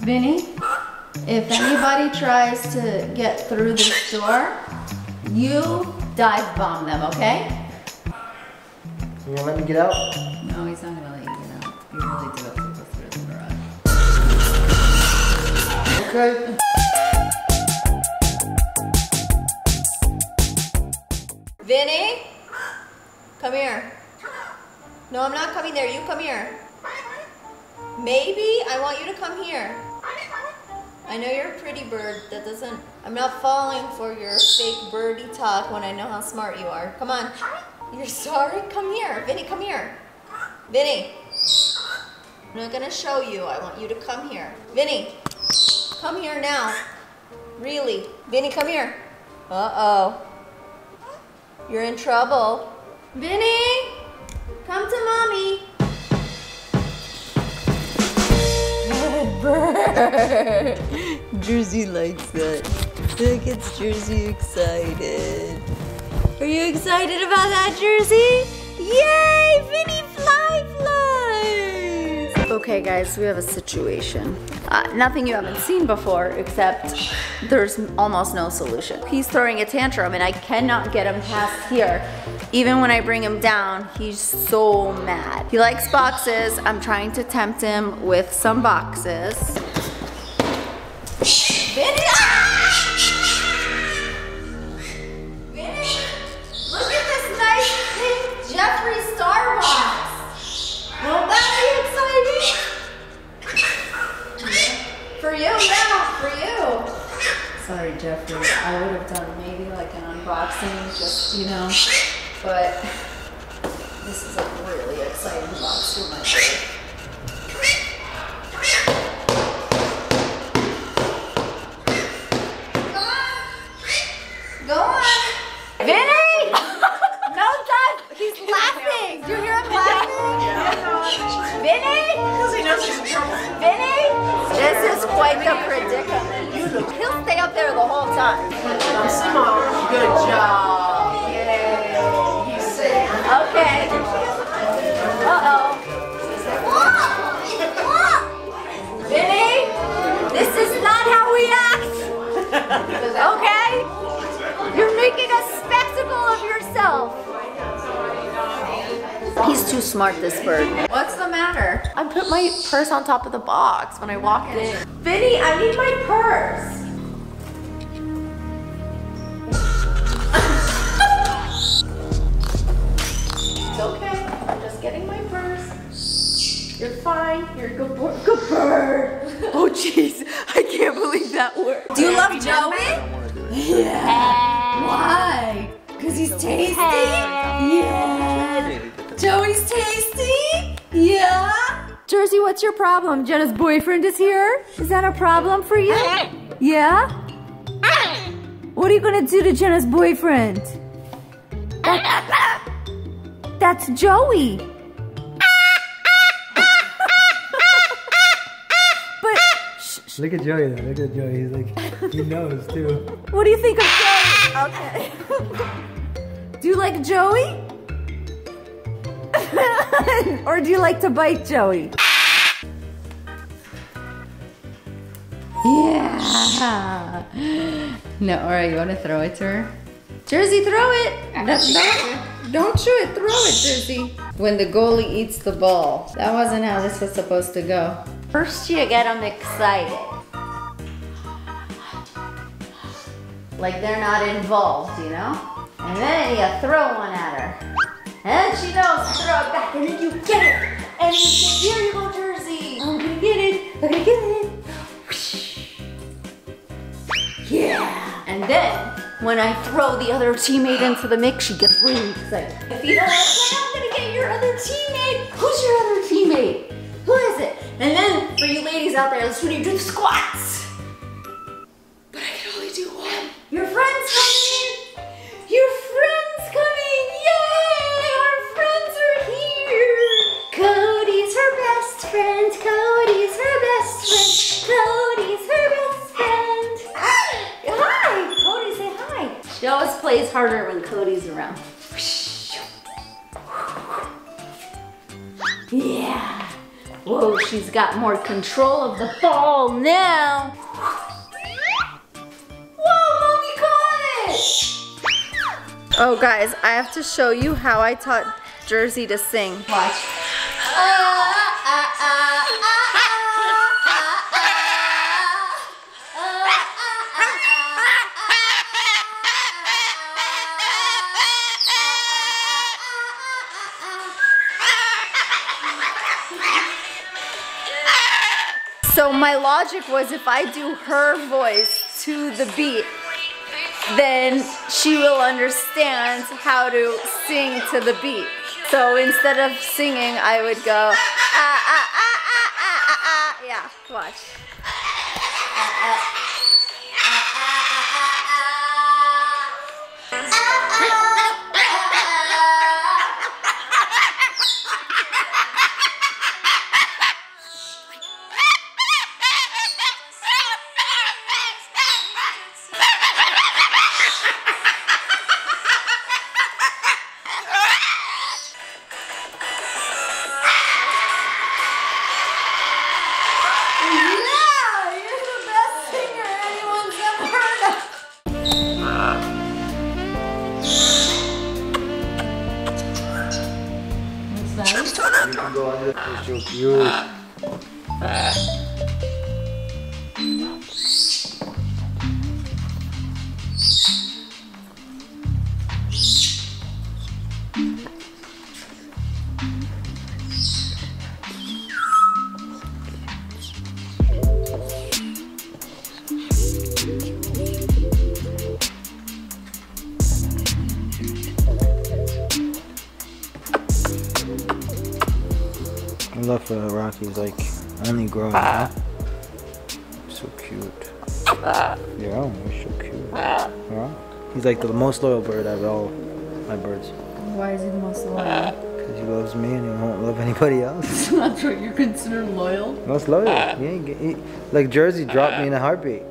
Vinny, if anybody tries to get through this door, you dive bomb them, okay? You gonna let me get out? No, he's not gonna let you get out. You really do have to go through the garage. Okay. Vinny, come here. No, I'm not coming there. You come here. Maybe I want you to come here. I know you're a pretty bird. That doesn't. I'm not falling for your fake birdie talk when I know how smart you are. Come on. You're sorry? Come here. Vinny, come here. Vinny. I'm not gonna show you. I want you to come here. Vinny, come here now. Really. Vinny, come here. Uh-oh. You're in trouble. Vinny, come to mommy. Good bird. Jersey likes that. That gets Jersey excited. Are you excited about that, Jersey? Yay! Vinny fly flies! Okay guys, we have a situation. Nothing you haven't seen before, except there's almost no solution. He's throwing a tantrum and I cannot get him past here. Even when I bring him down, he's so mad. He likes boxes. I'm trying to tempt him with some boxes. Vinny! Vinny! Look at this nice pink Jeffrey Starbucks! Won't that be exciting? For you, yeah, for you. Sorry, Jeffrey. I would have done maybe like an unboxing, just, you know, but this is a really exciting box for my bird. Go on! Vinny! No, Dad! He's laughing! Do you hear him laughing? Vinny? Vinny? This is quite the predicament. He'll stay up there the whole time. Good job. Yay. Okay. Uh-oh. Vinny? This is not how we act! Okay? You're making a spectacle of yourself. He's too smart, this bird. What's the matter? I put my purse on top of the box when I walked in. Vinny, I need my purse. It's okay. I'm just getting my purse. You're fine. You're a good boy. Good bird. Oh, jeez. I can't believe that word. Do you love Joey? Yeah. Why? Because he's tasty? Yeah. Joey's tasty? Yeah. Jersey, what's your problem? Jenna's boyfriend is here? Is that a problem for you? Yeah? What are you gonna do to Jenna's boyfriend? That's Joey. But Look at Joey though. Look at Joey. He's like, he knows too. what do you think of Joey? Okay. Do you like Joey? Or do you like to bite Joey? Yeah. No, alright, you want to throw it to her? Jersey, throw it. Don't chew it, throw it, Jersey. When the goalie eats the ball. That wasn't how this was supposed to go. First you get them excited. Like they're not involved, you know? And then you throw one at her. And she knows to throw it back, and then you get it. And you say, here you go, Jersey. I'm gonna get it, I'm gonna get it. Yeah. And then, when I throw the other teammate into the mix, she gets really excited. If you don't want to play, I'm gonna get your other teammate. Who's your other teammate? Who is it? And then, for you ladies out there, let's when you do squats. But I can only do one. Your friend's coming. Your friend's coming. Yay! Our friends are here. Cody's her best friend. Cody's her best friend. Cody's her best friend. Hi! Cody, say hi. She always plays harder when Cody's around. Yeah. Whoa, she's got more control of the ball now. Whoa, Mommy caught it! Oh guys, I have to show you how I taught Jersey to sing. Watch. So my logic was if I do her voice to the beat, then she will understand how to sing to the beat. So instead of singing, I would go, yeah, watch. You can go under the cute. I love Rocky's like only growing up. So cute. Yeah, he's so cute. Yeah. He's like the most loyal bird out of all my birds. Why is he the most loyal? Because he loves me and he won't love anybody else. That's what you're considered loyal? Most loyal. Like Jersey dropped me in a heartbeat.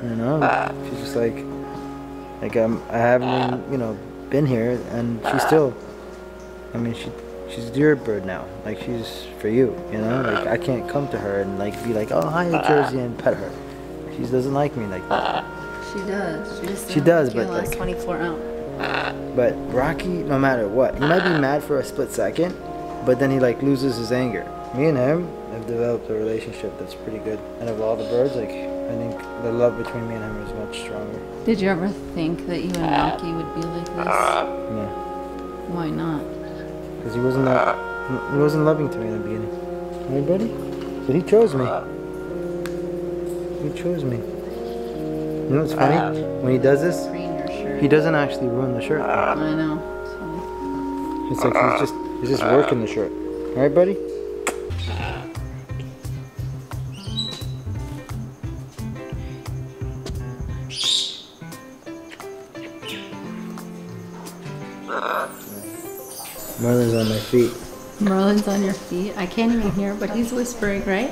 You know, she's just like I haven't even, you know, been here, and she's still. I mean, she's your bird now. Like she's for you. You know, like I can't come to her and like be like, oh hi Jersey, and pet her. She doesn't like me like that. She does. She does, but last like 24 out. But Rocky, no matter what, he might be mad for a split second, but then he like loses his anger. Me and him have developed a relationship that's pretty good. And of all the birds, like I think the love between me and him is much stronger. Did you ever think that you and Rocky would be like this? Yeah. Why not? Because he wasn't loving to me in the beginning. Hey, buddy? But he chose me. He chose me. You know what's funny? When he does this, he doesn't actually ruin the shirt. I know. It's like he's just working the shirt. All right, buddy? Merlin's on my feet. Merlin's on your feet? I can't even hear, but he's whispering, right?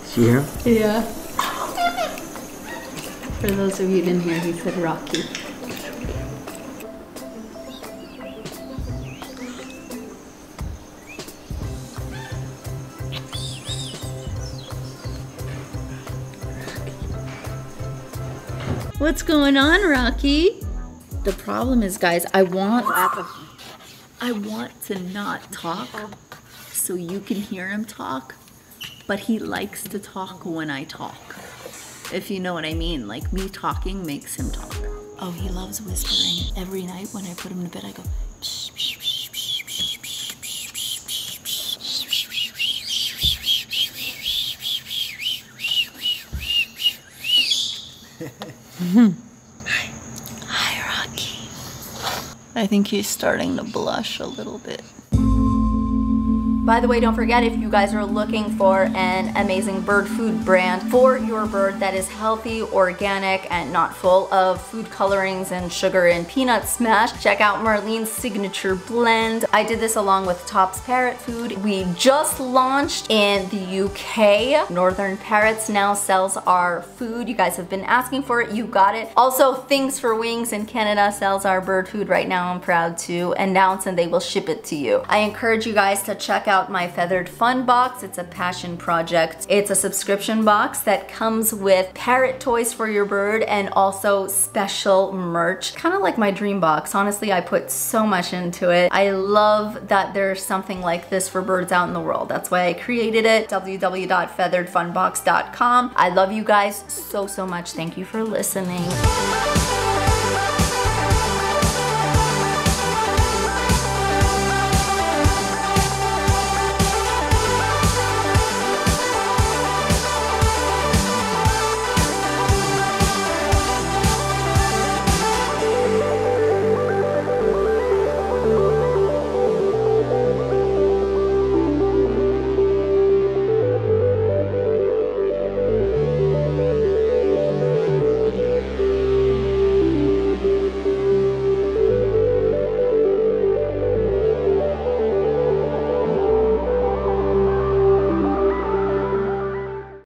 See him? Yeah. For those of you who didn't hear, he said Rocky. What's going on, Rocky? The problem is, guys, I want to not talk so you can hear him talk, but he likes to talk when I talk. If you know what I mean, like me talking makes him talk. Oh, he loves whispering. Every night when I put him to bed, I go, psh, psh, psh, psh, psh, psh, Hi, Rocky. I think he's starting to blush a little bit. By the way, don't forget, if you guys are looking for an amazing bird food brand for your bird that is healthy, organic, and not full of food colorings and sugar and peanut smash, check out Marlene's signature blend. I did this along with Top's Parrot Food. We just launched in the UK. Northern Parrots now sells our food. You guys have been asking for it. You got it. Also, Things for Wings in Canada sells our bird food right now. I'm proud to announce, and they will ship it to you. I encourage you guys to check out my Feathered Fun box. It's a passion project. It's a subscription box that comes with parrot toys for your bird and also special merch. Kind of like my dream box. Honestly, I put so much into it. I love that there's something like this for birds out in the world. That's why I created it. www.featheredfunbox.com. I love you guys so much. Thank you for listening.